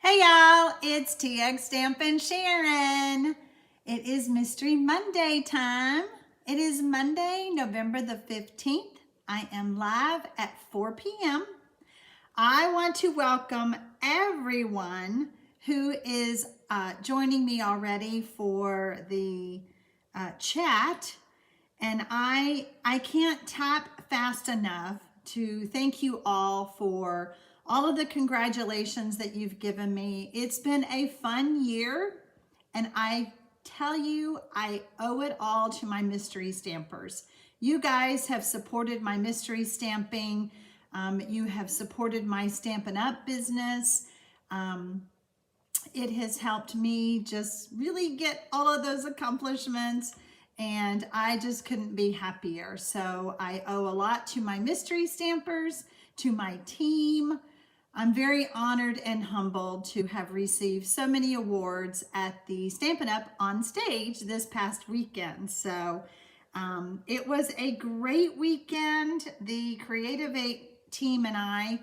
Hey y'all, it's TX Stampin' Sharon. It is Mystery Monday time. It is Monday, November the 15th. I am live at 4 p.m. I want to welcome everyone who is joining me already for the chat. And I can't tap fast enough to thank you all for all of the congratulations that you've given me. It's been a fun year, and I tell you, I owe it all to my mystery stampers. You guys have supported my mystery stamping. You have supported my Stampin' Up business. It has helped me just really get all of those accomplishments, and I just couldn't be happier. So I owe a lot to my mystery stampers, to my team. I'm very honored and humbled to have received so many awards at the Stampin' Up on Stage this past weekend. So it was a great weekend. The Creative 8 team and I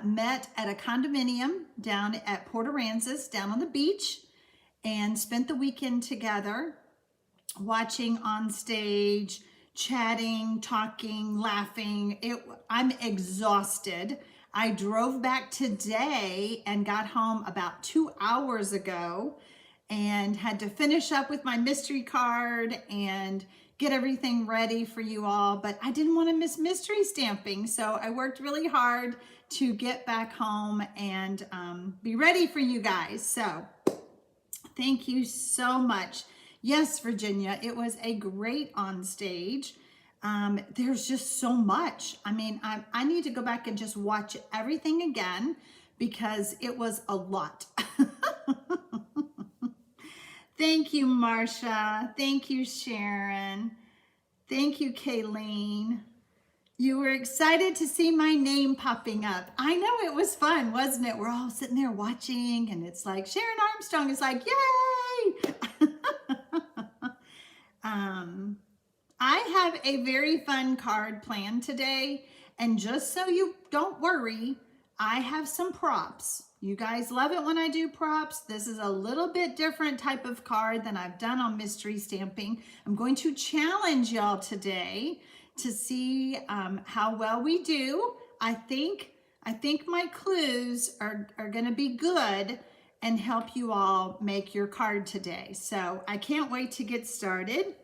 met at a condominium down at Port Aransas, down on the beach, and spent the weekend together, watching on stage, chatting, talking, laughing. I'm exhausted. I drove back today and got home about 2 hours ago and had to finish up with my mystery card and get everything ready for you all, but I didn't want to miss mystery stamping, so I worked really hard to get back home and be ready for you guys. So thank you so much. Yes, Virginia, it was a great on stage. There's just so much. I mean, I need to go back and just watch everything again because it was a lot. Thank you, Marcia. Thank you, Sharon. Thank you, Kayleen. You were excited to see my name popping up. I know, it was fun, wasn't it? We're all sitting there watching, and it's like Sharon Armstrong is like, yay! I have a very fun card planned today, and just so you don't worry, I have some props. You guys love it when I do props. This is a little bit different type of card than I've done on mystery stamping. I'm going to challenge y'all today to see how well we do. I think my clues are going to be good and help you all make your card today. So I can't wait to get started.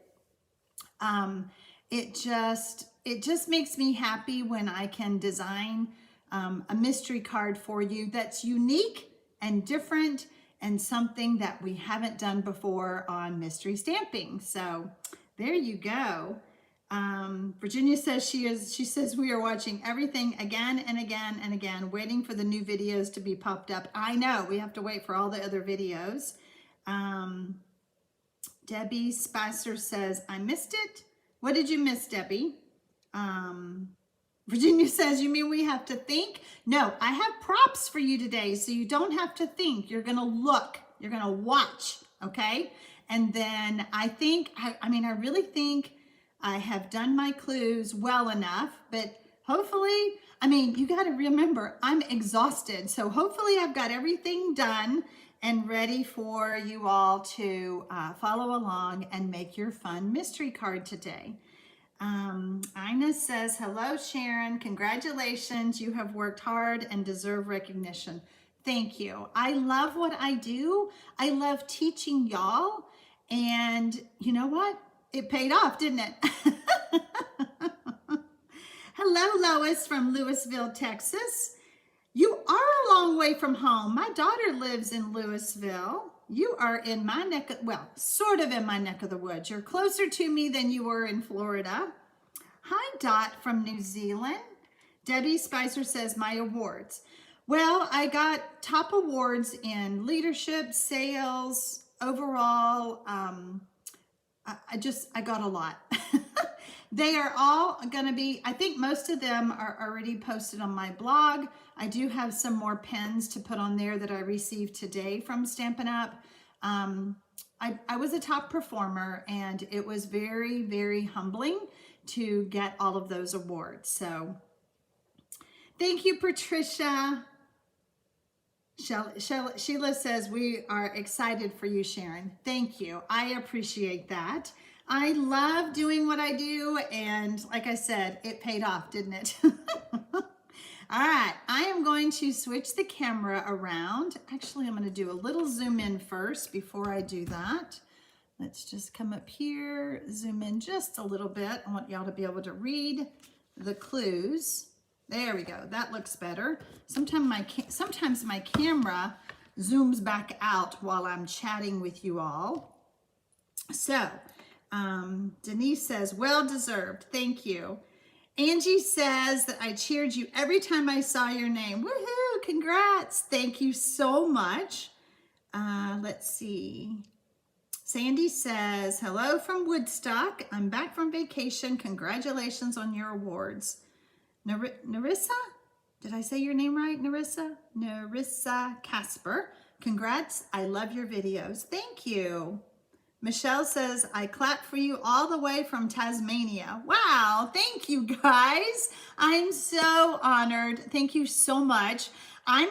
It just makes me happy when I can design a mystery card for you that's unique and different and something that we haven't done before on mystery stamping. So there you go. Virginia says she says we are watching everything again and again and again, waiting for the new videos to be popped up. I know, we have to wait for all the other videos. Debbie Spicer says, I missed it. What did you miss, Debbie? Virginia says, you mean we have to think? No, I have props for you today, so you don't have to think. You're gonna look, you're gonna watch, okay? And then I really think I have done my clues well enough, but hopefully, you gotta remember, I'm exhausted. So hopefully I've got everything done and ready for you all to follow along and make your fun mystery card today. Ina says, hello, Sharon. Congratulations. You have worked hard and deserve recognition. Thank you. I love what I do. I love teaching y'all. And you know what? It paid off, didn't it? Hello, Lois from Louisville, Texas. You are a long way from home. My daughter lives in Louisville. You are in my neck of, well, sort of in my neck of the woods. You're closer to me than you were in Florida. Hi, Dot from New Zealand. Debbie Spicer says, my awards. Well, I got top awards in leadership, sales, overall. I got a lot. They are all going to be, I think most of them are already posted on my blog. I do have some more pens to put on there that I received today from Stampin' Up. I was a top performer, and it was very, very humbling to get all of those awards. So thank you, Patricia. Sheila says, we are excited for you, Sharon. Thank you. I appreciate that. I love doing what I do, and like I said, it paid off, didn't it? All right, I am going to switch the camera around. Actually, I'm going to do a little zoom in first before I do that. Let's just come up here, zoom in just a little bit. I want y'all to be able to read the clues. There we go, that looks better. Sometimes my camera zooms back out while I'm chatting with you all. So, Denise says, well deserved, thank you. Angie says that I cheered you every time I saw your name. Woohoo, congrats. Thank you so much. Let's see. Sandy says, hello from Woodstock. I'm back from vacation. Congratulations on your awards. Narissa? Did I say your name right, Narissa? Narissa Casper. Congrats. I love your videos. Thank you. Michelle says, I clap for you all the way from Tasmania. Wow, thank you guys. I'm so honored. Thank you so much. I'm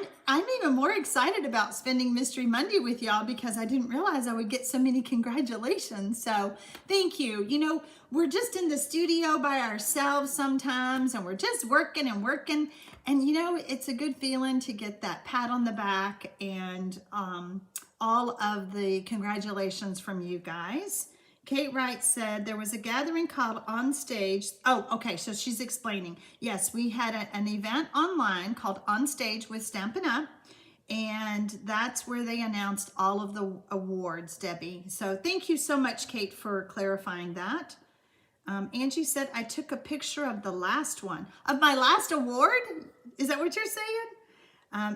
even more excited about spending Mystery Monday with y'all because I didn't realize I would get so many congratulations. So thank you. You know, we're just in the studio by ourselves sometimes, and we're just working and working. And you know, it's a good feeling to get that pat on the back and all of the congratulations from you guys. Kate Wright said there was a gathering called On Stage. Oh, okay, so she's explaining. Yes, we had an event online called On Stage with Stampin' Up, and that's where they announced all of the awards, Debbie. So thank you so much, Kate, for clarifying that. Angie said, I took a picture of the last one. Of my last award? Is that what you're saying?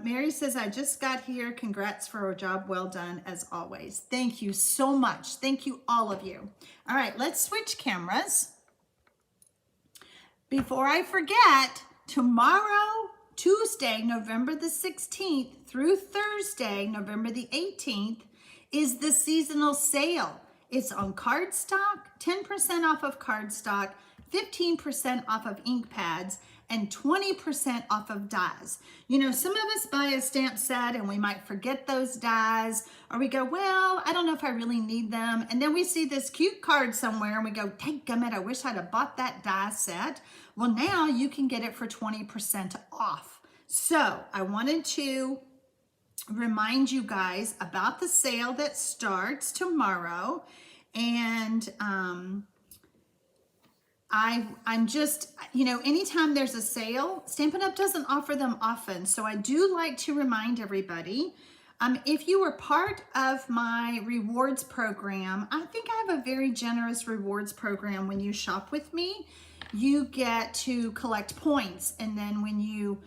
Mary says, I just got here. Congrats for a job well done, as always. Thank you so much. Thank you, all of you. All right, let's switch cameras. Before I forget, tomorrow, Tuesday, November the 16th through Thursday, November the 18th, is the seasonal sale. It's on Cardstock, 10% off of Cardstock, 15% off of ink pads, and 20% off of dies. You know, some of us buy a stamp set and we might forget those dies, or we go, well, I don't know if I really need them. And then we see this cute card somewhere and we go, dadgummit, I wish I'd have bought that die set. Well, now you can get it for 20% off. So I wanted to remind you guys about the sale that starts tomorrow. And I'm just, you know, anytime there's a sale, Stampin' Up! Doesn't offer them often. So I do like to remind everybody, if you were part of my rewards program, I think I have a very generous rewards program. When you shop with me, you get to collect points. And then when you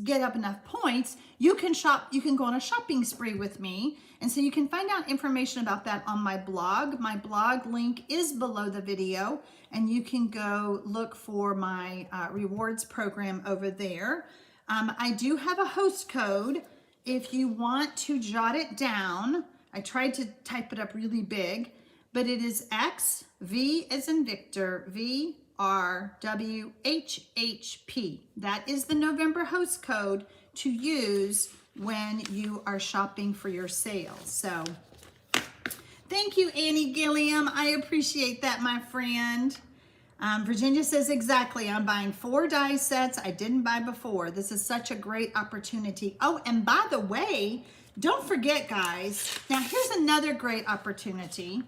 get up enough points, you can shop, you can go on a shopping spree with me. And so you can find out information about that on my blog. My blog link is below the video, and you can go look for my rewards program over there. I do have a host code if you want to jot it down. I tried to type it up really big, but it is XV as in Victor, VRWHHP. That is the November host code to use when you are shopping for your sale. So thank you, Annie Gilliam. I appreciate that, my friend. Virginia says, exactly. I'm buying 4 die sets I didn't buy before. This is such a great opportunity. Oh, and by the way, don't forget, guys, now here's another great opportunity.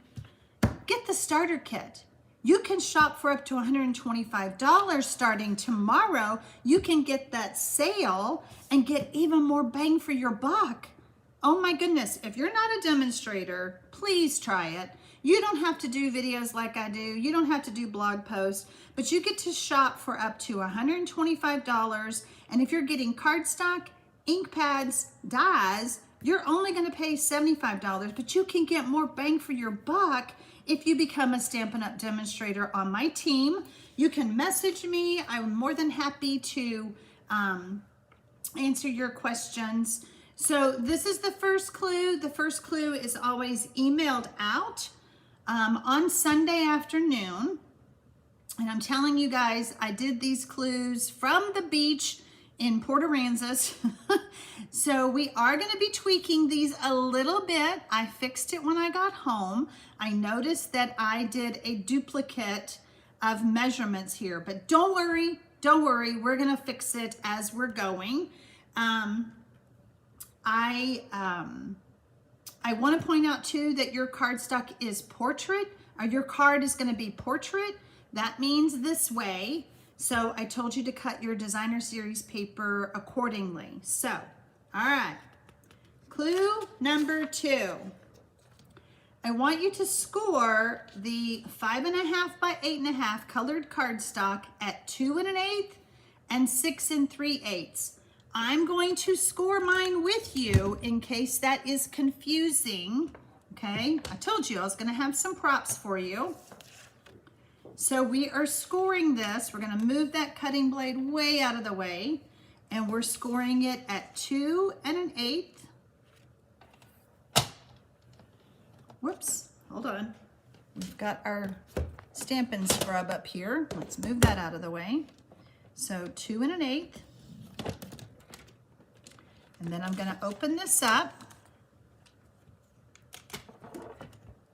Get the starter kit. You can shop for up to $125 starting tomorrow. You can get that sale and get even more bang for your buck. Oh my goodness, if you're not a demonstrator, please try it. You don't have to do videos like I do. You don't have to do blog posts, but you get to shop for up to $125. And if you're getting cardstock, ink pads, dies, you're only gonna pay $75, but you can get more bang for your buck if you become a Stampin' Up! Demonstrator on my team. You can message me. I'm more than happy to answer your questions. So this is the first clue. The first clue is always emailed out on Sunday afternoon. And I'm telling you guys, I did these clues from the beach in Port Aransas. So we are going to be tweaking these a little bit. I fixed it when I got home. I noticed that I did a duplicate of measurements here, but don't worry, we're going to fix it as we're going. I want to point out too that your cardstock is portrait, or your card is going to be portrait. That means this way. So I told you to cut your designer series paper accordingly. So, all right, clue number 2. I want you to score the 5.5 by 8.5 colored cardstock at 2 1/8 and 6 3/8. I'm going to score mine with you in case that is confusing. Okay, I told you I was going to have some props for you. So we are scoring this. We're going to move that cutting blade way out of the way, and we're scoring it at 2 1/8. Whoops, hold on. We've got our Stampin' Scrub up here. Let's move that out of the way. So 2 1/8. And then I'm going to open this up,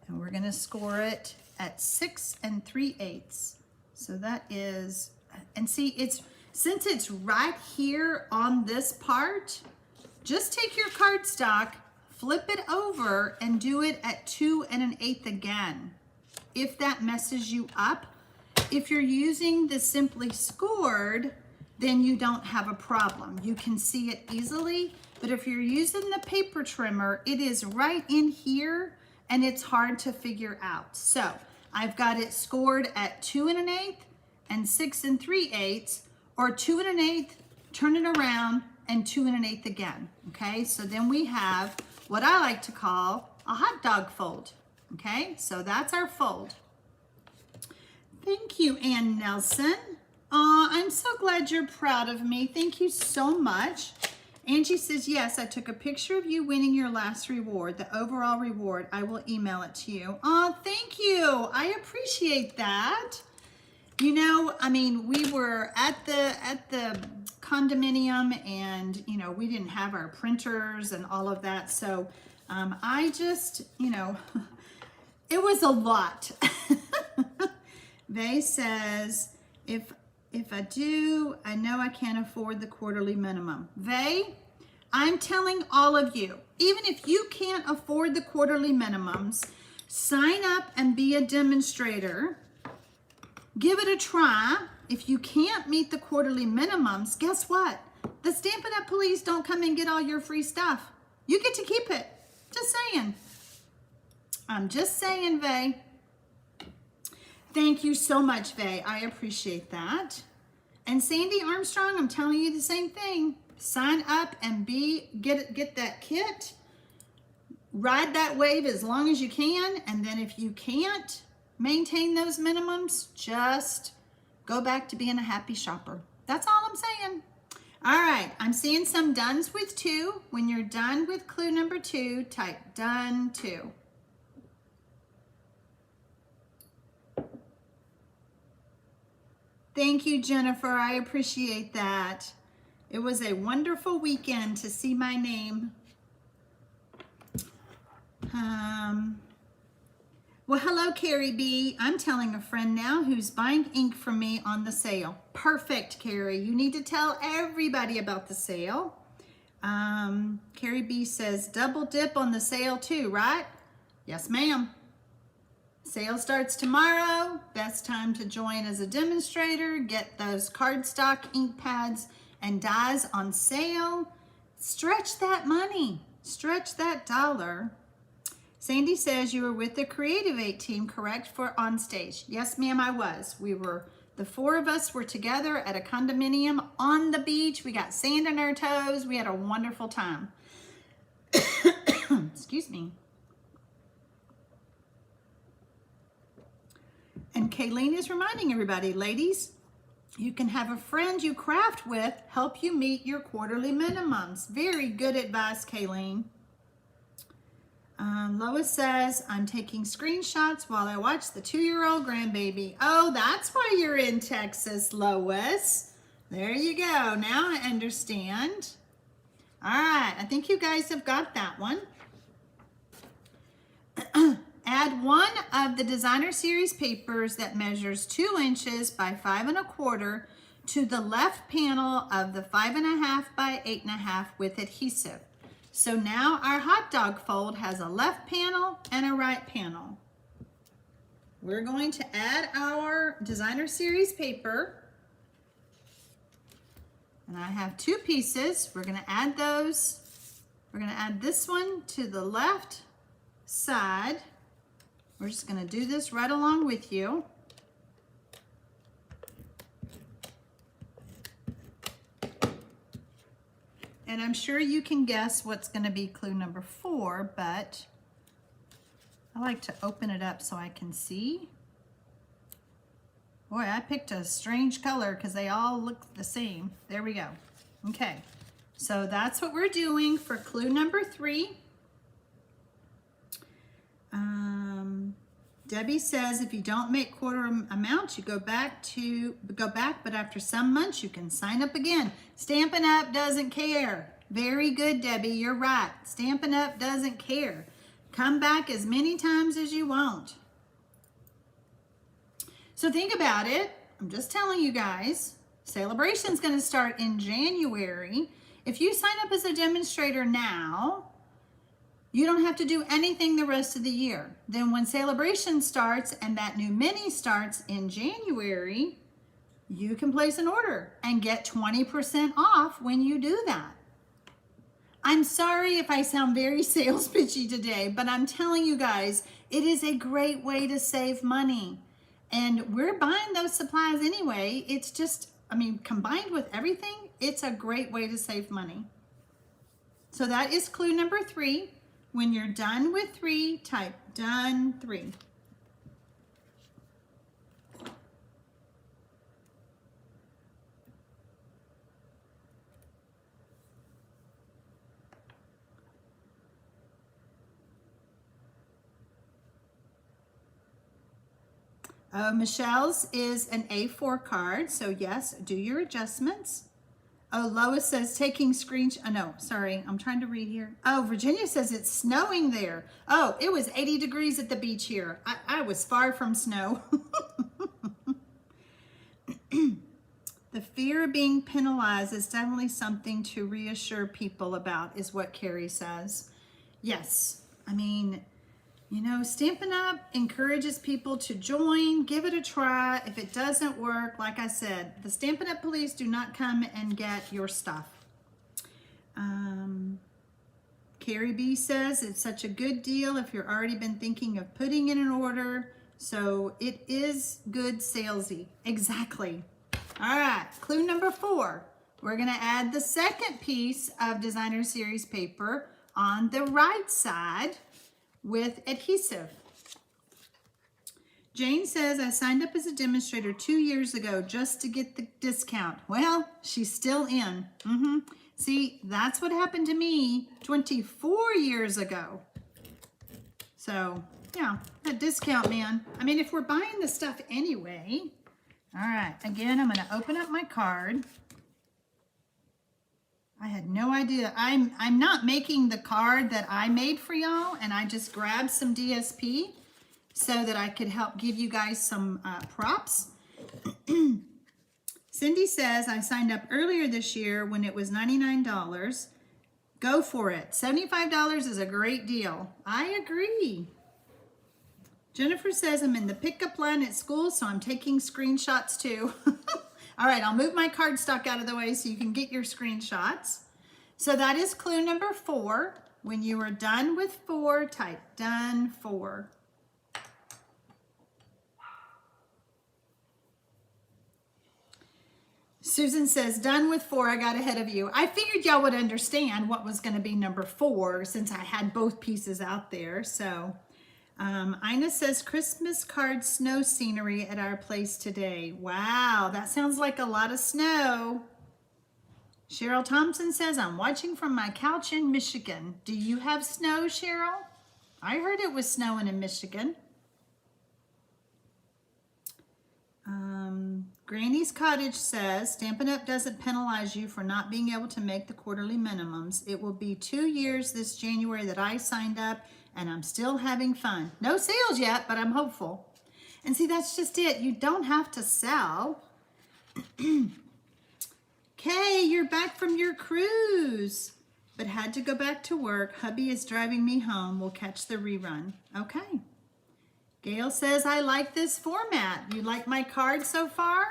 and we're going to score it at 6 3/8. So that is, and see, since it's right here on this part, just take your cardstock, flip it over, and do it at 2 1/8 again. If that messes you up, if you're using the Simply Scored, then you don't have a problem. You can see it easily, but if you're using the paper trimmer, it is right in here and it's hard to figure out. So I've got it scored at 2 1/8 and 6 3/8, or 2 1/8, turn it around, and 2 1/8 again. Okay, so then we have what I like to call a hot dog fold. Okay, so that's our fold. Thank you, Ann Nelson. I'm so glad you're proud of me. Thank you so much. Angie says, yes, I took a picture of you winning your last reward, the overall reward. I will email it to you. Oh, thank you. I appreciate that. You know, I mean, we were at the condominium, and, you know, we didn't have our printers and all of that. So I just, you know, it was a lot. Vay says, if I do, I know I can't afford the quarterly minimum. Vay, I'm telling all of you, even if you can't afford the quarterly minimums, sign up and be a demonstrator. Give it a try. If you can't meet the quarterly minimums, guess what? The Stampin' Up! Police don't come and get all your free stuff. You get to keep it. Just saying. I'm just saying, Vay. Thank you so much, Vay. I appreciate that. And Sandy Armstrong, I'm telling you the same thing. Sign up and get that kit. Ride that wave as long as you can. And then if you can't maintain those minimums, just go back to being a happy shopper. That's all I'm saying. All right, I'm seeing some dones with 2. When you're done with clue number 2, type done 2. Thank you, Jennifer. I appreciate that. It was a wonderful weekend to see my name. Well, hello, Carrie B. I'm telling a friend now who's buying ink from me on the sale. Perfect, Carrie. You need to tell everybody about the sale. Carrie B says, double dip on the sale too, right? Yes, ma'am. Sale starts tomorrow. Best time to join as a demonstrator. Get those cardstock ink pads and dies on sale. Stretch that money. Stretch that dollar. Sandy says you were with the Creative 8 team, correct, for On Stage? Yes, ma'am, I was. The 4 of us were together at a condominium on the beach. We got sand in our toes. We had a wonderful time. Excuse me. And Kayleen is reminding everybody, ladies, you can have a friend you craft with help you meet your quarterly minimums. Very good advice, Kayleen. Lois says, I'm taking screenshots while I watch the 2-year-old grandbaby. Oh, that's why you're in Texas, Lois. There you go. Now I understand. All I think you guys have got that one. Add one of the designer series papers that measures 2 inches by 5 1/4 to the left panel of the 5 1/2 by 8 1/2 with adhesive. So now our hot dog fold has a left panel and a right panel. We're going to add our designer series paper. And I have 2 pieces. We're going to add those. We're going to add this one to the left side. We're just going to do this right along with you. And I'm sure you can guess what's going to be clue number 4, but I like to open it up so I can see. Boy, I picked a strange color because they all look the same. There we go. Okay, so that's what we're doing for clue number 3. Debbie says if you don't make quarter amounts, you go back, but after some months you can sign up again. Stampin' Up! Doesn't care. Very good, Debbie, you're right. Stampin' Up! Doesn't care. Come back as many times as you want. So think about it. I'm just telling you guys, Celebration's gonna start in January. If you sign up as a demonstrator now, you don't have to do anything the rest of the year. Then when Celebration starts and that new mini starts in January, you can place an order and get 20% off when you do that. I'm sorry if I sound very sales pitchy today, but I'm telling you guys, it is a great way to save money. And we're buying those supplies anyway. It's just, I mean, combined with everything, it's a great way to save money. So that is clue number 3. When you're done with 3, type done 3. Michelle's is an A4 card, so yes, do your adjustments. Oh, Lois says taking screenshots. Oh, no, sorry, I'm trying to read here. Oh, Virginia says it's snowing there. Oh, it was 80 degrees at the beach here. I was far from snow. The fear of being penalized is definitely something to reassure people about, is what Carrie says. Yes, I mean, you know, Stampin' Up! Encourages people to join, give it a try. If it doesn't work, like I said, the Stampin' Up! Police do not come and get your stuff. Carrie B says it's such a good deal if you've already been thinking of putting in an order. So it is good salesy. Exactly. All right, clue number 4. We're gonna add the second piece of designer series paper on the right side with adhesive. Jane says, I signed up as a demonstrator 2 years ago just to get the discount. Well, she's still in. See, that's what happened to me 24 years ago. So, yeah, that discount, man. I mean, if we're buying the stuff anyway. All right, again, I'm going to open up my card. I had no idea. I'm not making the card that I made for y'all, and I just grabbed some DSP so that I could help give you guys some props. Cindy says, I signed up earlier this year when it was $99. Go for it. $75 is a great deal. I agree. Jennifer says, I'm in the pickup line at school, so I'm taking screenshots too. All right, I'll move my cardstock out of the way so you can get your screenshots. So that is clue number 4. When you are done with 4, type done 4. Susan says, done with 4, I got ahead of you. I figured y'all would understand what was gonna be number 4 since I had both pieces out there, so. Ina says, Christmas card snow scenery at our place today. Wow, that sounds like a lot of snow. Cheryl Thompson says, I'm watching from my couch in Michigan. Do you have snow, Cheryl? I heard it was snowing in Michigan. Granny's Cottage says, Stampin' Up! Doesn't penalize you for not being able to make the quarterly minimums. It will be 2 years this January that I signed up, and I'm still having fun. No sales yet, but I'm hopeful. And see, that's just it. You don't have to sell. Kay, you're back from your cruise, but had to go back to work. Hubby is driving me home. We'll catch the rerun. Okay. Gail says, I like this format. You like my card so far?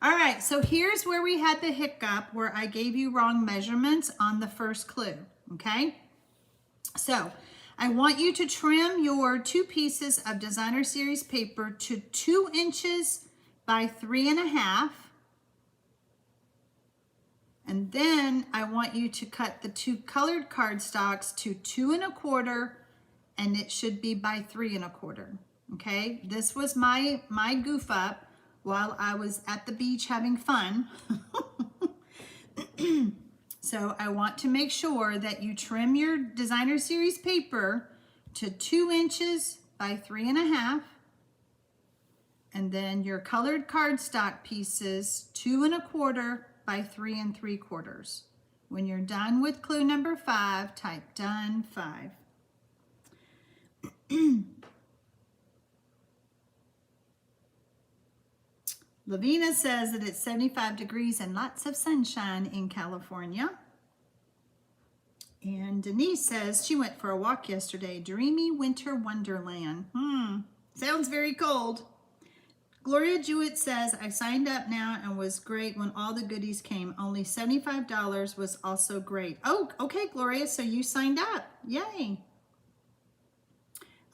All right, so here's where we had the hiccup where I gave you wrong measurements on the first clue, okay? So I want you to trim your 2 pieces of Designer Series paper to 2 inches by 3.5. And then I want you to cut the 2 colored cardstocks to 2 1/4, and it should be by 3 1/4. Okay, this was my goof up while I was at the beach having fun. So I want to make sure that you trim your Designer Series paper to 2 inches by 3.5, and then your colored cardstock pieces 2 1/4 by 3 3/4. When you're done with clue number 5, type done 5. Lavina says that it's 75 degrees and lots of sunshine in California. And Denise says she went for a walk yesterday. Dreamy winter wonderland. Sounds very cold. Gloria Jewett says, I signed up now and was great when all the goodies came. Only $75 was also great. Oh, okay, Gloria, so you signed up. Yay.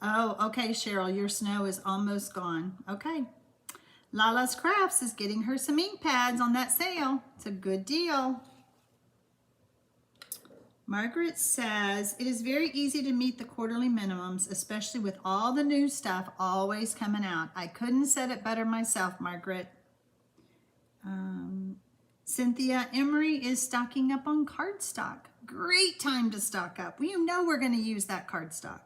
Oh, okay, Cheryl, your snow is almost gone. Okay. Lala's Crafts is getting her some ink pads on that sale. It's a good deal. Margaret says, it is very easy to meet the quarterly minimums, especially with all the new stuff always coming out. I couldn't said it better myself, Margaret. Cynthia Emery is stocking up on cardstock. Great time to stock up. Well, you know we're going to use that cardstock.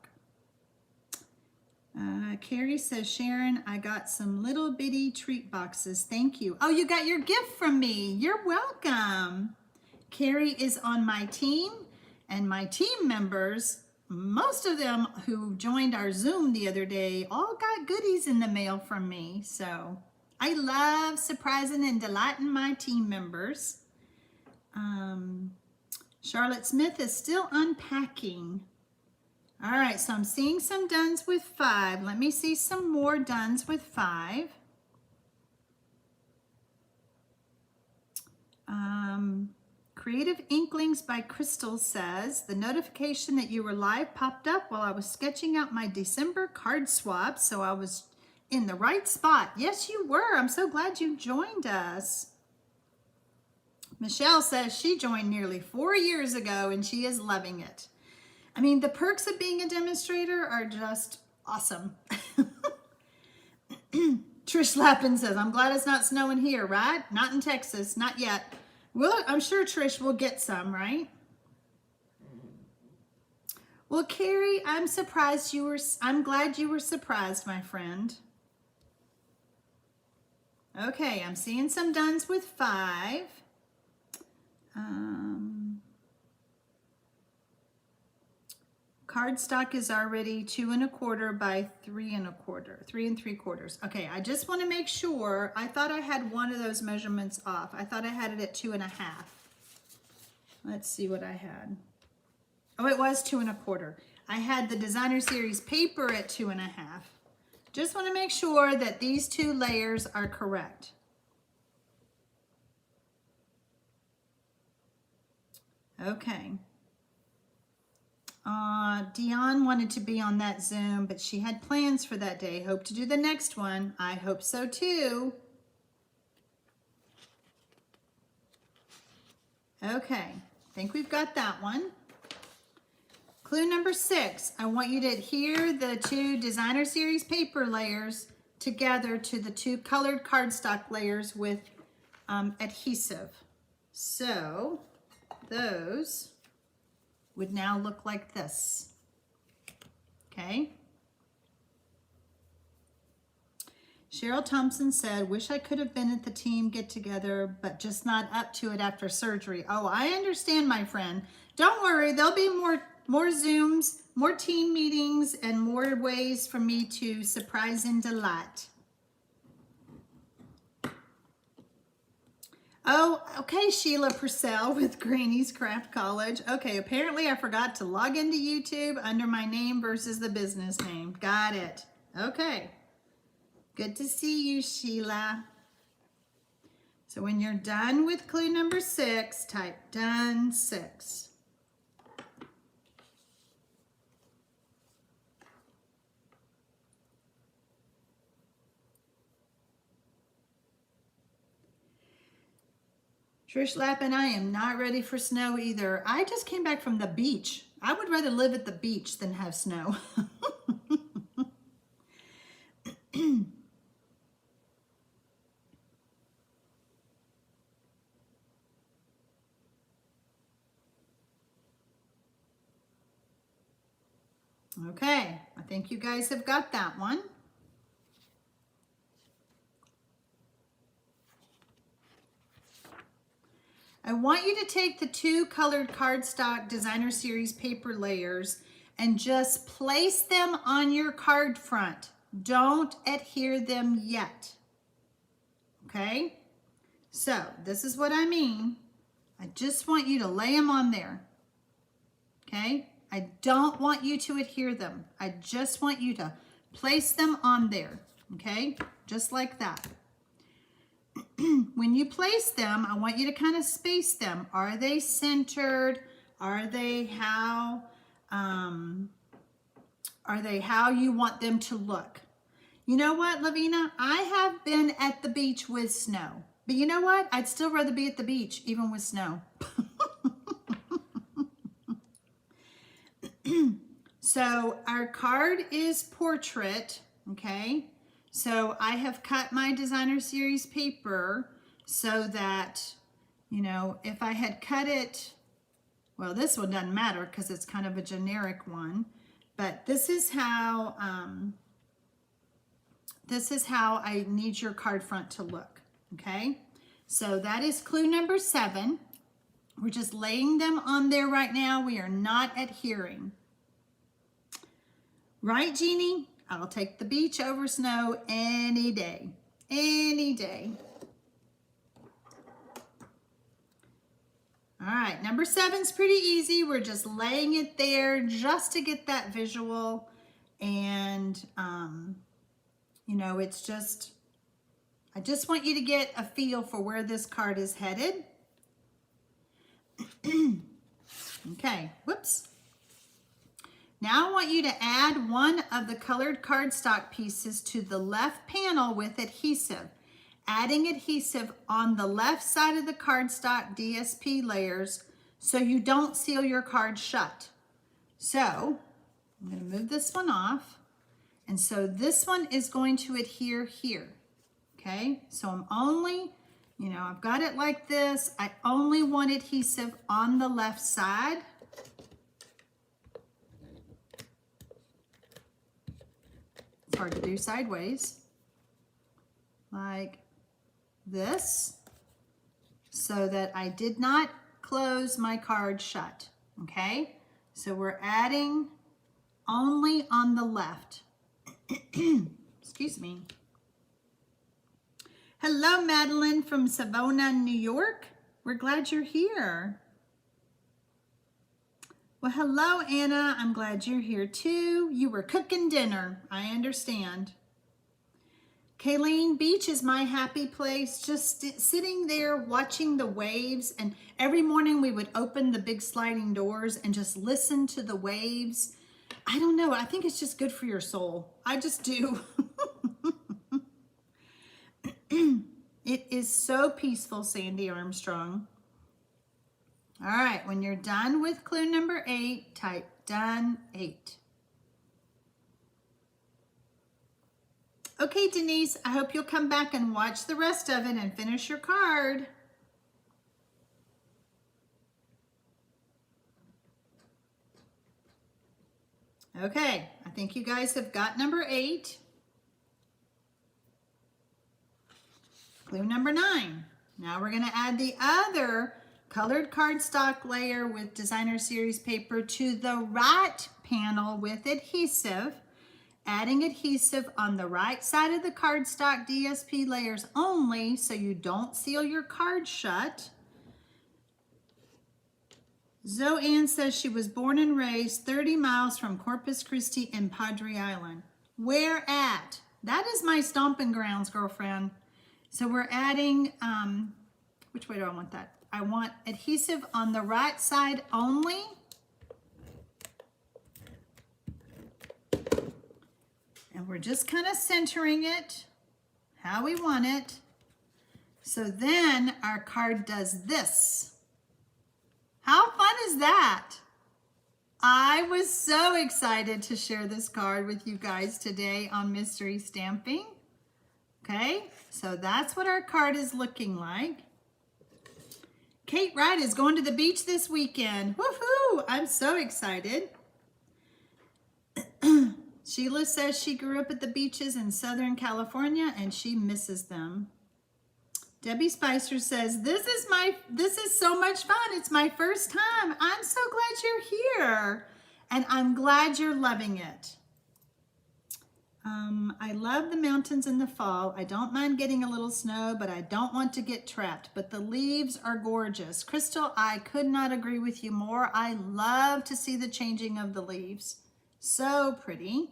Carrie says, Sharon, I got some little bitty treat boxes. Thank you. Oh, you got your gift from me. You're welcome. Carrie is on my team, and my team members, most of them who joined our Zoom the other day, all got goodies in the mail from me. So I love surprising and delighting my team members. Charlotte Smith is still unpacking. All right, so I'm seeing some dones with 5. Let me see some more dones with 5. Creative Inklings by Crystal says, the notification that you were live popped up while I was sketching out my December card swap, so I was in the right spot. Yes, you were. I'm so glad you joined us. Michelle says she joined nearly 4 years ago and she is loving it. I mean, the perks of being a demonstrator are just awesome. Trish Lappin says, I'm glad it's not snowing here, right? Not in Texas, not yet. Well, I'm sure Trish will get some, right? Well, Carrie, I'm glad you were surprised, my friend. Okay, I'm seeing some dones with 5. Cardstock is already 2 1/4 by 3 1/4, 3 3/4. Okay, I just want to make sure. I thought I had one of those measurements off. I thought I had it at 2.5. Let's see what I had. Oh, it was 2 1/4. I had the Designer Series paper at 2.5. Just want to make sure that these 2 layers are correct. Okay. Dion wanted to be on that Zoom, but she had plans for that day. Hope to do the next one. I hope so too. Okay, I think we've got that one. Clue number 6, I want you to adhere the 2 Designer Series paper layers together to the 2 colored cardstock layers with adhesive. So those would now look like this, okay? Cheryl Thompson said, wish I could have been at the team get together, but just not up to it after surgery. Oh, I understand, my friend. Don't worry, there'll be more Zooms, more team meetings, and more ways for me to surprise and delight. Oh, okay, Sheila Purcell with Granny's Craft College. Okay, apparently I forgot to log into YouTube under my name versus the business name. Got it. Okay. Good to see you, Sheila. So when you're done with clue number 6, type done 6. Trish Lappin, I am not ready for snow either. I just came back from the beach. I would rather live at the beach than have snow. Okay, I think you guys have got that one. I want you to take the 2 colored cardstock designer series paper layers and just place them on your card front. Don't adhere them yet. Okay? So this is what I mean. I just want you to lay them on there. Okay? I don't want you to adhere them. I just want you to place them on there. Okay? Just like that. When you place them, I want you to kind of space them. Are they centered? Are they how you want them to look? You know what, Lavina? I have been at the beach with snow. But you know what? I'd still rather be at the beach, even with snow. So our card is portrait, okay? So I have cut my designer series paper so that, you know, if I had cut it, well, this one doesn't matter because it's kind of a generic one, but this is how I need your card front to look, okay? So that is clue number 7. We're just laying them on there right now. We are not adhering. Right, Jeannie? I'll take the beach over snow any day. Any day. All right, number 7's pretty easy. We're just laying it there just to get that visual. And, you know, it's just, I just want you to get a feel for where this card is headed. Okay, whoops. Now I want you to add one of the colored cardstock pieces to the left panel with adhesive. Adding adhesive on the left side of the cardstock DSP layers so you don't seal your card shut. So I'm going to move this one off. And so this one is going to adhere here. Okay, so I'm only, you know, I've got it like this. I only want adhesive on the left side. It's hard to do sideways. Like this, so that I did not close my card shut, okay? So we're adding only on the left. Excuse me. Hello, Madeline from Savona, New York. We're glad you're here. Well, hello, Anna. I'm glad you're here too. You were cooking dinner. I understand. Kayleen, beach is my happy place. Just sitting there watching the waves. And every morning we would open the big sliding doors and just listen to the waves. I don't know. I think it's just good for your soul. I just do. It is so peaceful, Sandy Armstrong. All right, when you're done with clue number 8, type done 8. Okay, Denise, I hope you'll come back and watch the rest of it and finish your card. Okay, I think you guys have got number 8. Clue number 9. Now we're going to add the other colored cardstock layer with designer series paper to the right panel with adhesive. Adding adhesive on the right side of the cardstock DSP layers only so you don't seal your card shut. Zoanne says she was born and raised 30 miles from Corpus Christi and Padre Island. Where at? That is my stomping grounds, girlfriend. So we're adding, which way do I want that? I want adhesive on the right side only. And we're just kind of centering it how we want it. So then our card does this. How fun is that? I was so excited to share this card with you guys today on Mystery Stamping. Okay, so that's what our card is looking like. Kate Wright is going to the beach this weekend. Woohoo! I'm so excited. Sheila says she grew up at the beaches in Southern California and she misses them. Debbie Spicer says, this is so much fun. It's my first time. I'm so glad you're here. And I'm glad you're loving it. I love the mountains in the fall. I don't mind getting a little snow, but I don't want to get trapped. But the leaves are gorgeous. Crystal, I could not agree with you more. I love to see the changing of the leaves. So pretty.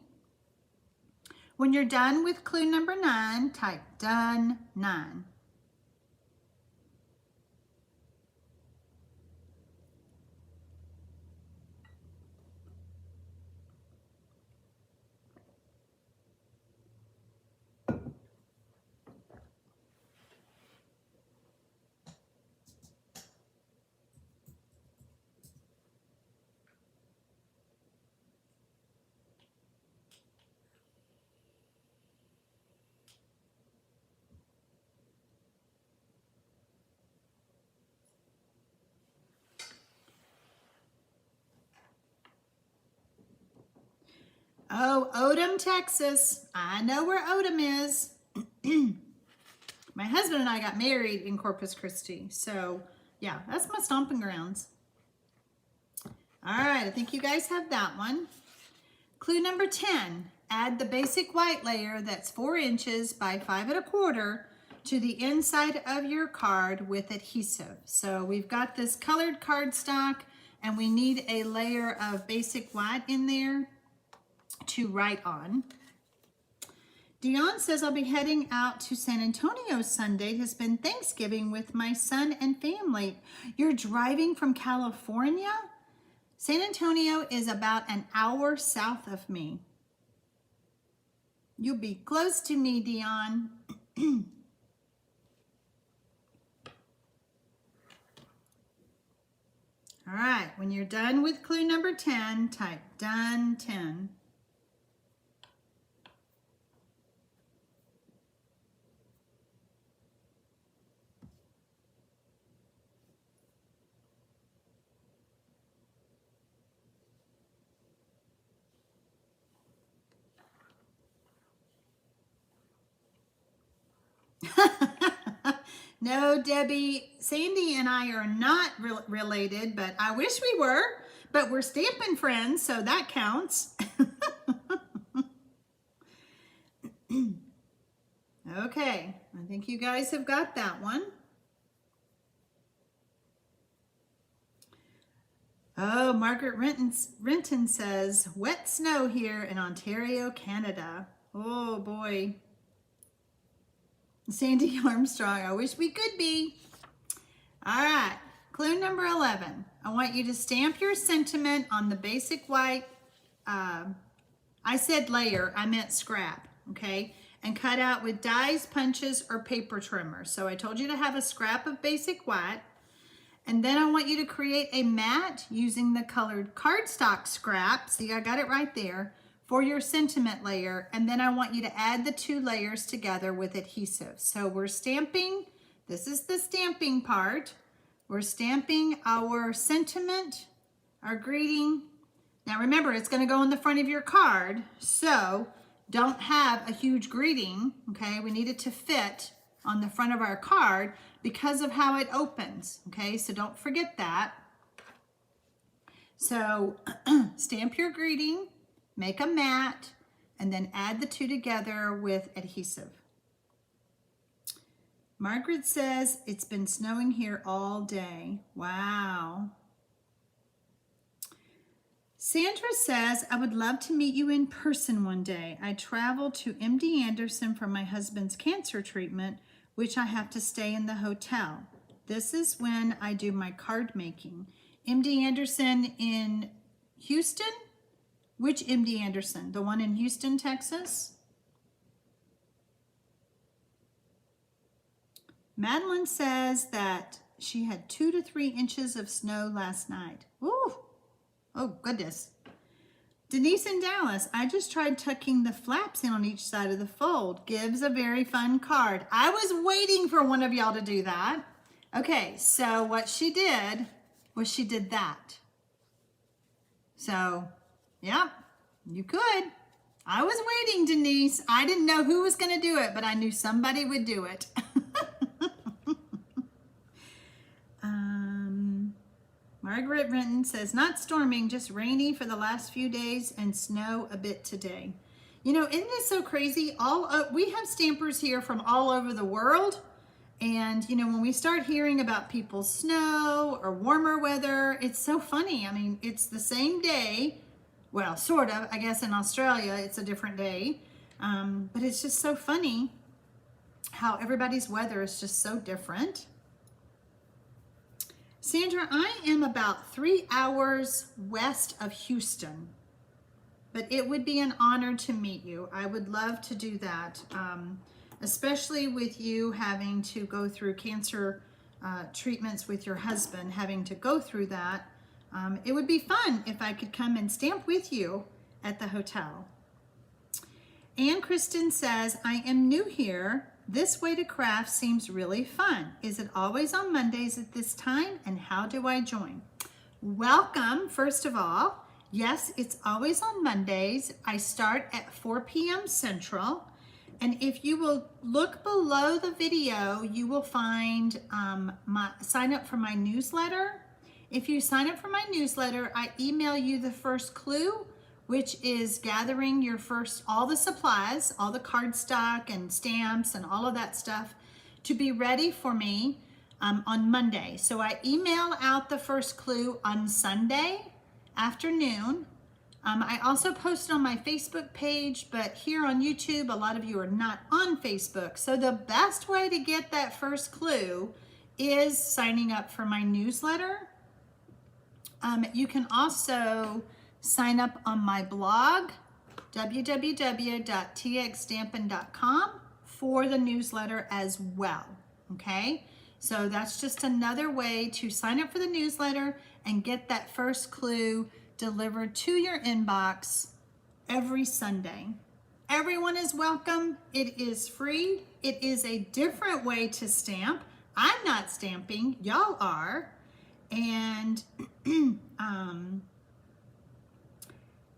When you're done with clue number 9, type done 9. Oh, Odom, Texas. I know where Odom is. My husband and I got married in Corpus Christi. So, yeah, that's my stomping grounds. All right, I think you guys have that one. Clue number 10. Add the basic white layer that's 4 inches by 5 1/4 to the inside of your card with adhesive. So we've got this colored cardstock and we need a layer of basic white in there to write on. Dion says, I'll be heading out to San Antonio Sunday to spend Thanksgiving with my son and family. You're driving from California? San Antonio is about an hour south of me. You'll be close to me, Dion. All right, when you're done with clue number 10, type done 10. No, Debbie, Sandy and I are not related, but I wish we were, but we're stamping friends, so that counts. Okay, I think you guys have got that one. Oh, Margaret Renton says, wet snow here in Ontario, Canada. Oh boy. Sandy Armstrong, I wish we could be. All right, clue number 11. I want you to stamp your sentiment on the basic white, I said layer, I meant scrap, okay? And cut out with dies, punches, or paper trimmer. So I told you to have a scrap of basic white. And then I want you to create a mat using the colored cardstock scrap. See, I got it right there. For your sentiment layer, and then I want you to add the 2 layers together with adhesive. So we're stamping, this is the stamping part. We're stamping our sentiment, our greeting. Now remember, it's gonna go in the front of your card, so don't have a huge greeting, okay? We need it to fit on the front of our card because of how it opens, okay? So don't forget that. So stamp your greeting, make a mat, and then add the two together with adhesive. Margaret says, it's been snowing here all day. Wow. Sandra says, I would love to meet you in person one day. I travel to MD Anderson for my husband's cancer treatment, which I have to stay in the hotel. This is when I do my card making. MD Anderson in Houston? Which MD Anderson? The one in Houston, Texas? Madeline says that she had 2 to 3 inches of snow last night. Ooh, oh goodness. Denise in Dallas, I just tried tucking the flaps in on each side of the fold. Gives a very fun card. I was waiting for one of y'all to do that. Okay, so what she did was she did that. So, yep, you could. I was waiting, Denise. I didn't know who was going to do it, but I knew somebody would do it. Margaret Renton says, not storming, just rainy for the last few days and snow a bit today. You know, isn't this so crazy? We have stampers here from all over the world. And, you know, when we start hearing about people's snow or warmer weather, it's so funny. I mean, it's the same day. Well, sort of. I guess in Australia, it's a different day. But it's just so funny how everybody's weather is just so different. Sandra, I am about 3 hours west of Houston, but it would be an honor to meet you. I would love to do that, especially with you having to go through cancer treatments with your husband, having to go through that. It would be fun if I could come and stamp with you at the hotel. Ann Kristen says, I am new here. This way to craft seems really fun. Is it always on Mondays at this time? And how do I join? Welcome, first of all. Yes, it's always on Mondays. I start at 4 p.m. Central. And if you will look below the video, you will find sign up for my newsletter. If you sign up for my newsletter, I email you the first clue, which is gathering your all the supplies, all the cardstock and stamps and all of that stuff to be ready for me on Monday. So I email out the first clue on Sunday afternoon. I also post it on my Facebook page, but here on YouTube, a lot of you are not on Facebook. So the best way to get that first clue is signing up for my newsletter. You can also sign up on my blog, www.txstampin.com, for the newsletter as well, okay? So that's just another way to sign up for the newsletter and get that first clue delivered to your inbox every Sunday. Everyone is welcome. It is free. It is a different way to stamp. I'm not stamping, y'all are. And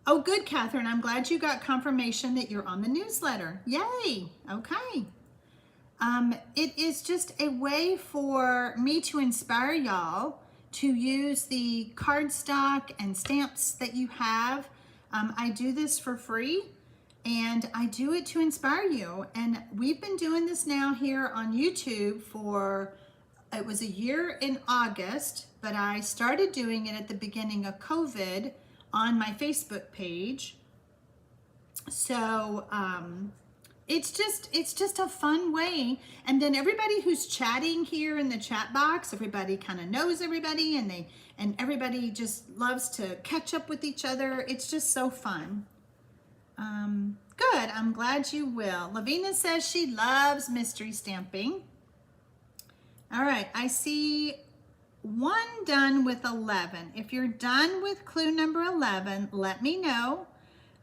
oh, good, Catherine. I'm glad you got confirmation that you're on the newsletter. Yay. Okay. It is just a way for me to inspire y'all to use the cardstock and stamps that you have. I do this for free, and I do it to inspire you. And we've been doing this now here on YouTube for, it was a year in August, but I started doing it at the beginning of COVID on my Facebook page. So it's just a fun way. And then everybody who's chatting here in the chat box, everybody kind of knows everybody, and everybody just loves to catch up with each other. It's just so fun. Good, I'm glad you will. Lavina says she loves mystery stamping. All right, I see one done with 11. If you're done with clue number 11, let me know.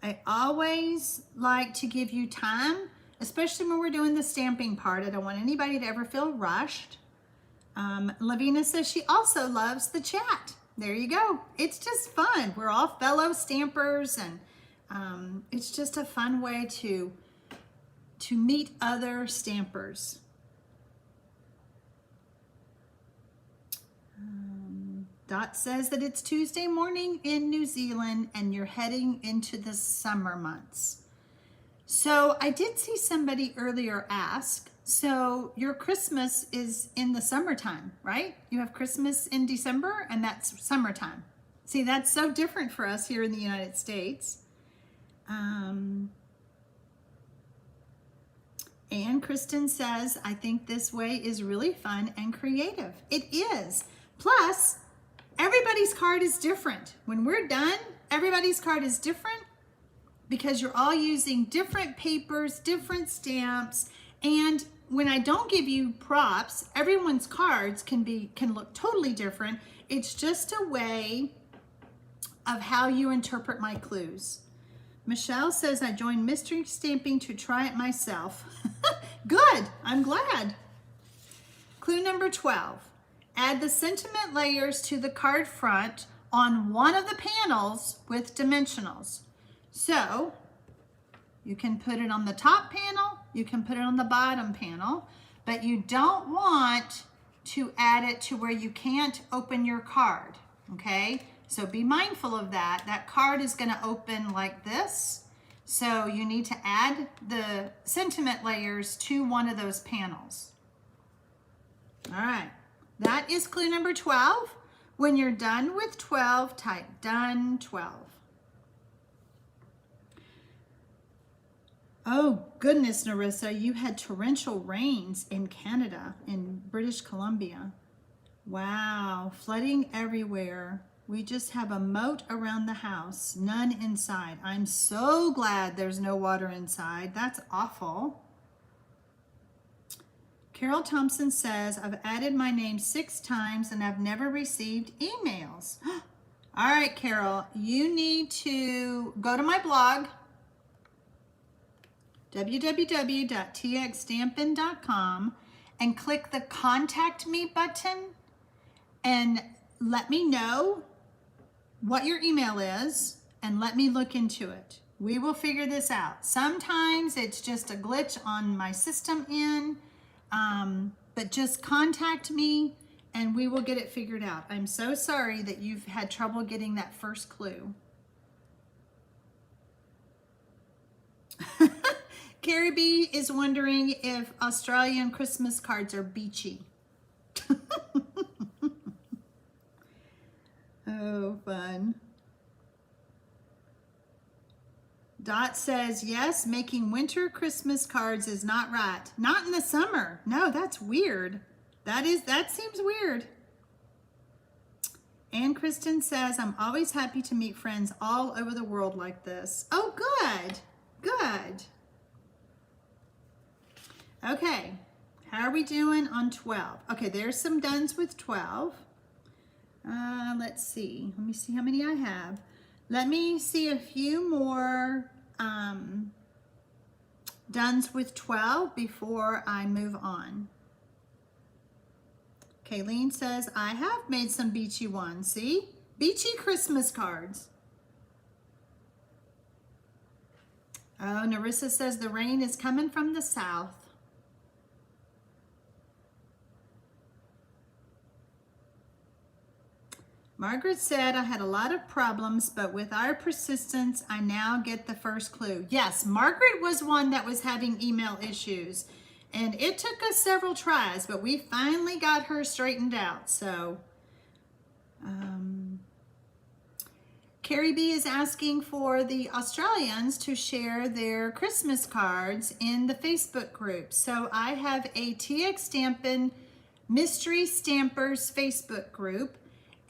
I always like to give you time, especially when we're doing the stamping part. I don't want anybody to ever feel rushed. Lavina says she also loves the chat. There you go. It's just fun. We're all fellow stampers, and it's just a fun way to meet other stampers. Dot says that it's Tuesday morning in New Zealand and you're heading into the summer months. So I did see somebody earlier ask, so your Christmas is in the summertime, right? You have Christmas in December and that's summertime. See, that's so different for us here in the United States. And Kristen says, I think this way is really fun and creative. It is. Plus, everybody's card is different. When we're done, everybody's card is different because you're all using different papers, different stamps, and when I don't give you props, everyone's cards can look totally different. It's just a way of how you interpret my clues. Michelle says, I joined mystery stamping to try it myself. Good, I'm glad. Clue number 12. Add the sentiment layers to the card front on one of the panels with dimensionals. So you can put it on the top panel, you can put it on the bottom panel, but you don't want to add it to where you can't open your card, okay? So be mindful of that. That card is going to open like this. So you need to add the sentiment layers to one of those panels. All right, that is clue number 12. When you're done with 12, type done 12. Oh goodness, Narissa, you had torrential rains in Canada, in British Columbia. Wow, flooding everywhere. We just have a moat around the house, none inside. I'm so glad there's no water inside. That's awful. Carol Thompson says, I've added my name 6 times and I've never received emails. All right, Carol, you need to go to my blog, www.txstampin.com, and click the Contact Me button and let me know what your email is and let me look into it. We will figure this out. Sometimes it's just a glitch on my system but just contact me and we will get it figured out. I'm so sorry that you've had trouble getting that first clue. Carrie B is wondering if Australian Christmas cards are beachy. Oh, fun. Dot says, yes, making winter Christmas cards is not right. Not in the summer. No, that's weird. That seems weird. And Kristen says, I'm always happy to meet friends all over the world like this. Oh, good. Good. Okay. How are we doing on 12? Okay, there's some dones with 12. Let's see. Let me see how many I have. Let me see a few more dones with 12 before I move on. Kayleen says, I have made some beachy ones. See? Beachy Christmas cards. Oh, Narissa says the rain is coming from the south. Margaret said, I had a lot of problems, but with our persistence, I now get the first clue. Yes, Margaret was one that was having email issues, and it took us several tries, but we finally got her straightened out. So, Carrie B is asking for the Australians to share their Christmas cards in the Facebook group. So I have a TX Stampin' Mystery Stampers Facebook group.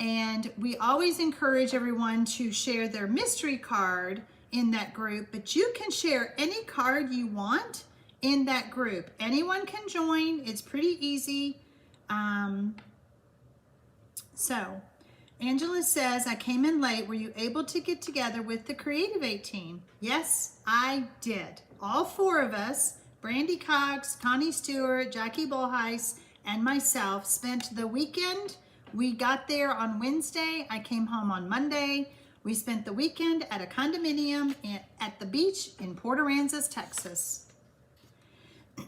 And we always encourage everyone to share their mystery card in that group, but you can share any card you want in that group. Anyone can join. It's pretty easy. So Angela says, I came in late. Were you able to get together with the Creative 18? Yes, I did. All 4 of us, Brandy Cox, Connie Stewart, Jackie Bolheis, and myself, spent the weekend. We got there on Wednesday. I came home on Monday. We spent the weekend at a condominium at the beach in Port Aransas, Texas.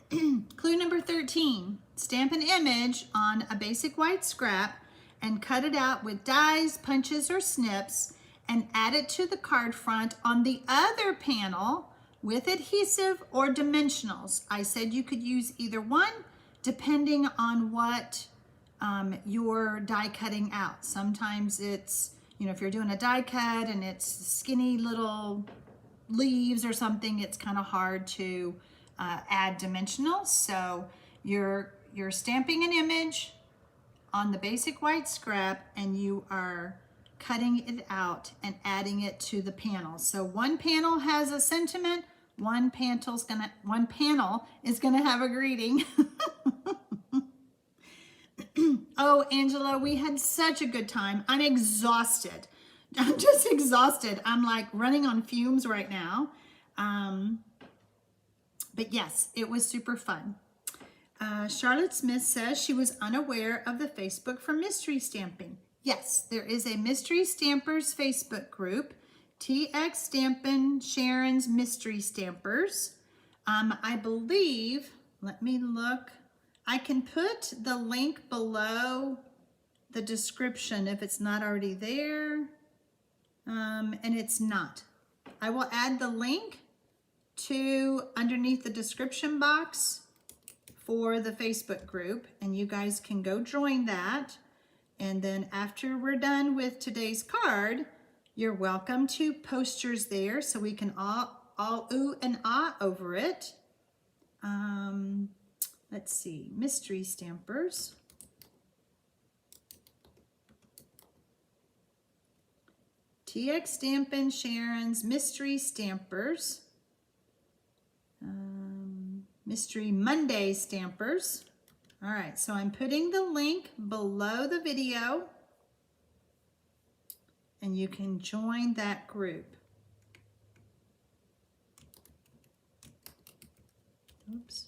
Clue number 13, stamp an image on a basic white scrap and cut it out with dies, punches, or snips, and add it to the card front on the other panel with adhesive or dimensionals. I said you could use either one depending on what you're die cutting out. Sometimes it's, you know, if you're doing a die cut and it's skinny little leaves or something, it's kind of hard to add dimensionals. So you're stamping an image on the basic white scrap and you are cutting it out and adding it to the panel. So one panel has a sentiment, one panel is gonna have a greeting. Oh, Angela, we had such a good time. I'm exhausted. I'm just exhausted. I'm like running on fumes right now. But yes, it was super fun. Charlotte Smith says she was unaware of the Facebook for mystery stamping. Yes, there is a Mystery Stampers Facebook group, TX Stampin' Sharon's Mystery Stampers. I believe, let me look. I can put the link below the description if it's not already there, and it's not. I will add the link to underneath the description box for the Facebook group, and you guys can go join that. And then after we're done with today's card, you're welcome to post yours there so we can all ooh and ah over it. Let's see, Mystery Stampers. TX Stampin' Sharon's Mystery Stampers. Mystery Monday Stampers. All right, so I'm putting the link below the video and you can join that group. Oops.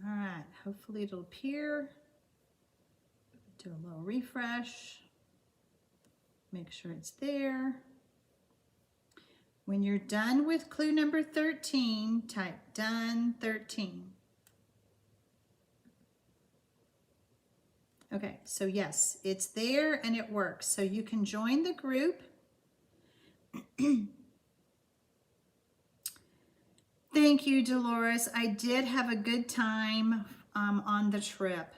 All right, hopefully it'll appear. Do a little refresh. Make sure it's there. When you're done with clue number 13, type done 13. Okay, so yes, it's there and it works. So you can join the group. Thank you, Dolores. I did have a good time on the trip.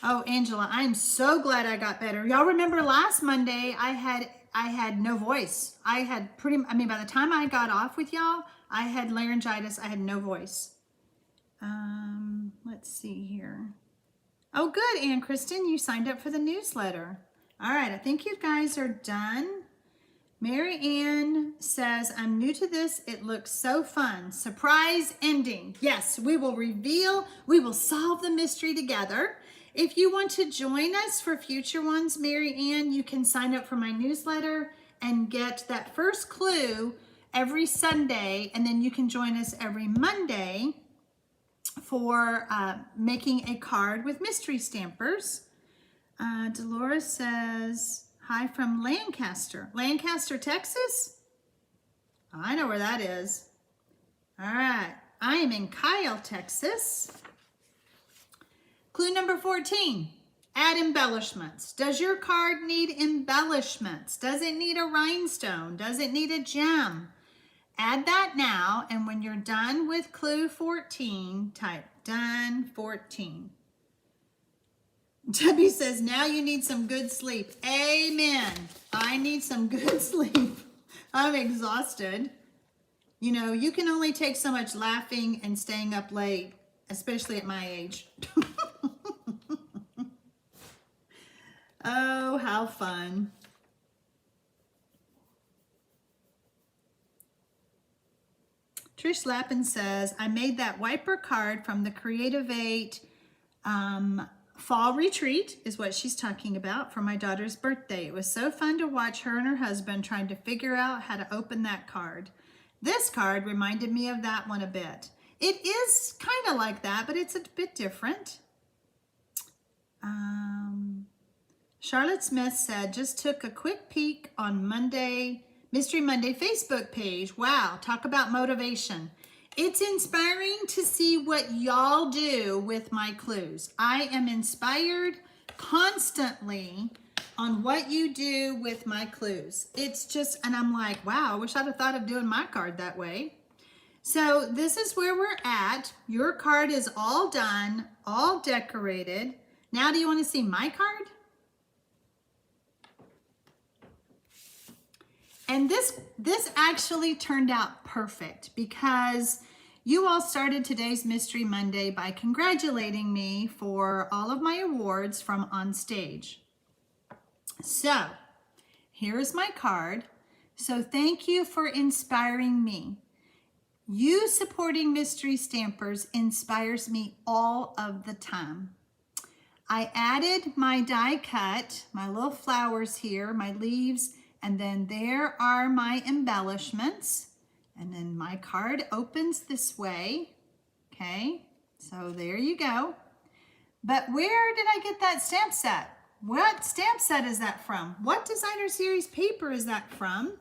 Oh, Angela, I'm so glad I got better. Y'all remember last Monday I had no voice. I mean, by the time I got off with y'all, I had laryngitis. I had no voice. Let's see here. Oh, good, Ann Kristen, you signed up for the newsletter. All right, I think you guys are done. Mary Ann says, I'm new to this. It looks so fun. Surprise ending. Yes, we will solve the mystery together. If you want to join us for future ones, Mary Ann, you can sign up for my newsletter and get that first clue every Sunday, and then you can join us every Monday for making a card with mystery stampers. Dolores says, hi from Lancaster. Lancaster, Texas? I know where that is. All right, I am in Kyle, Texas. Clue number 14, add embellishments. Does your card need embellishments? Does it need a rhinestone? Does it need a gem? Add that now, and when you're done with clue 14, type done 14. Debbie says, now you need some good sleep. Amen. I need some good sleep. I'm exhausted. You know, you can only take so much laughing and staying up late, especially at my age. Oh, how fun. Trish Lappin says, I made that wiper card from the Creative 8 fall retreat, is what she's talking about, for my daughter's birthday. It was so fun to watch her and her husband trying to figure out how to open that card. This card reminded me of that one a bit. It is kind of like that, but it's a bit different. Charlotte Smith said, just took a quick peek on Mystery Monday Facebook page. Wow, talk about motivation. It's inspiring to see what y'all do with my clues. I am inspired constantly on what you do with my clues. It's just, and I'm like, wow, I wish I'd have thought of doing my card that way. So this is where we're at. Your card is all done, all decorated. Now do you want to see my card? And this actually turned out perfect because you all started today's Mystery Monday by congratulating me for all of my awards from On Stage. So here's my card. So thank you for inspiring me. You supporting Mystery Stampers inspires me all of the time. I added my die cut, my little flowers here, my leaves, and then there are my embellishments. And then my card opens this way. Okay, so there you go. But where did I get that stamp set? What stamp set is that from? What designer series paper is that from?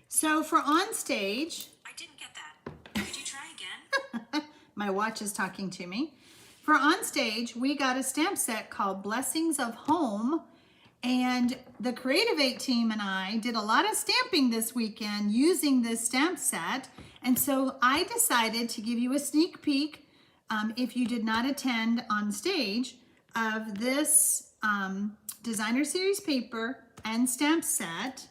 So for On Stage, I didn't get that. Could you try again? My watch is talking to me. For On Stage, we got a stamp set called Blessings of Home. And the Creative 8 team and I did a lot of stamping this weekend using this stamp set. And so I decided to give you a sneak peek, if you did not attend On Stage, of this designer series paper and stamp set.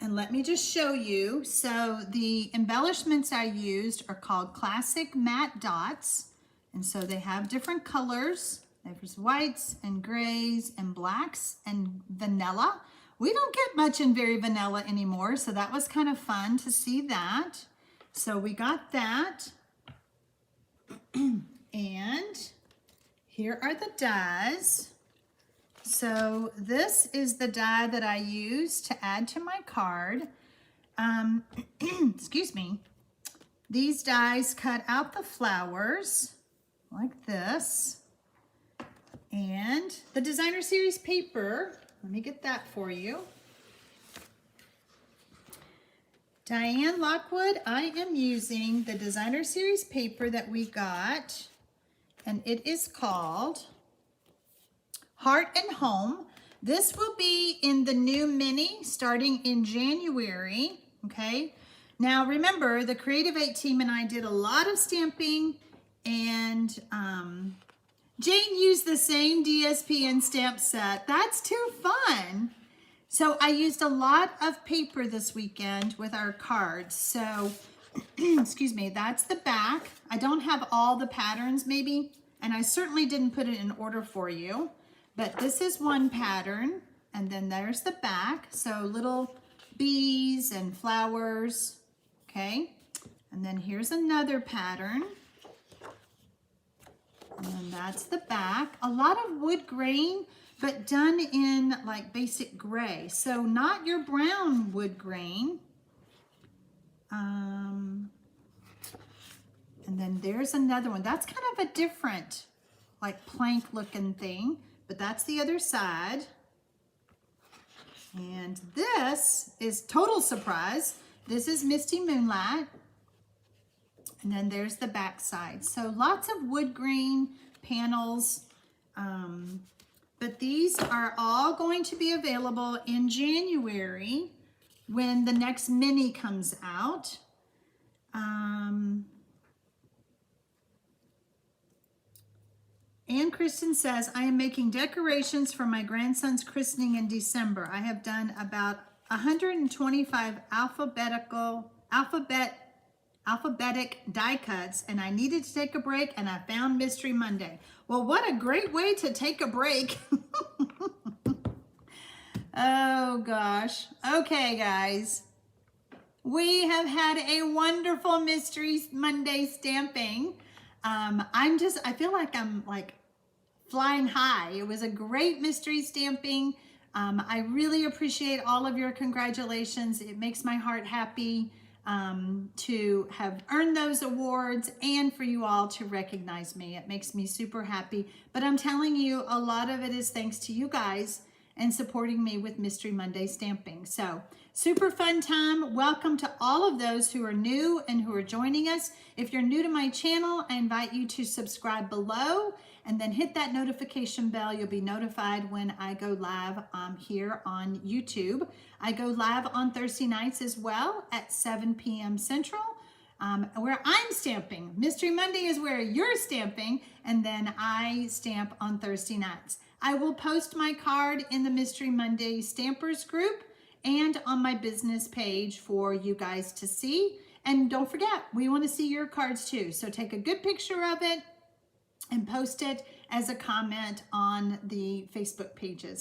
And let me just show you. So the embellishments I used are called Classic Matte Dots. And so they have different colors. There's whites and grays and blacks and vanilla. We don't get much in Very Vanilla anymore, so that was kind of fun to see that. So we got that. And here are the dies. So this is the die that I used to add to my card. Excuse me. These dies cut out the flowers like this. And the designer series paper, let me get that for you. Diane Lockwood, I am using the designer series paper that we got, and it is called Heart and Home. This will be in the new mini starting in January, okay? Now remember, the Creative 8 team and I did a lot of stamping, and Jane used the same DSPN stamp set. That's too fun. So I used a lot of paper this weekend with our cards. So, excuse me, that's the back. I don't have all the patterns maybe, and I certainly didn't put it in order for you, but this is one pattern, and then there's the back. So little bees and flowers, okay? And then here's another pattern. And that's the back. A lot of wood grain, but done in like basic gray. So not your brown wood grain. And then there's another one. That's kind of a different like plank looking thing, but that's the other side. And this is total surprise. This is Misty Moonlight. And then there's the back side. So lots of wood grain panels. But these are all going to be available in January when the next mini comes out. Ann Kristen says, I am making decorations for my grandson's christening in December. I have done about 125 alphabetic die cuts, and I needed to take a break, and I found Mystery Monday. Well, what a great way to take a break. Oh gosh. Okay, guys. We have had a wonderful Mystery Monday stamping. I feel like I'm like flying high. It was a great mystery stamping. I really appreciate all of your congratulations. It makes my heart happy. to have earned those awards and for you all to recognize me. It makes me super happy. But I'm telling you, a lot of it is thanks to you guys and supporting me with Mystery Monday stamping. So super fun time. Welcome to all of those who are new and who are joining us. If you're new to my channel, I invite you to subscribe below and then hit that notification bell. You'll be notified when I go live here on YouTube. I go live on Thursday nights as well at 7 p.m. Central, where I'm stamping. Mystery Monday is where you're stamping, and then I stamp on Thursday nights. I will post my card in the Mystery Monday Stampers group and on my business page for you guys to see. And don't forget, we want to see your cards too. So take a good picture of it and post it as a comment on the Facebook pages.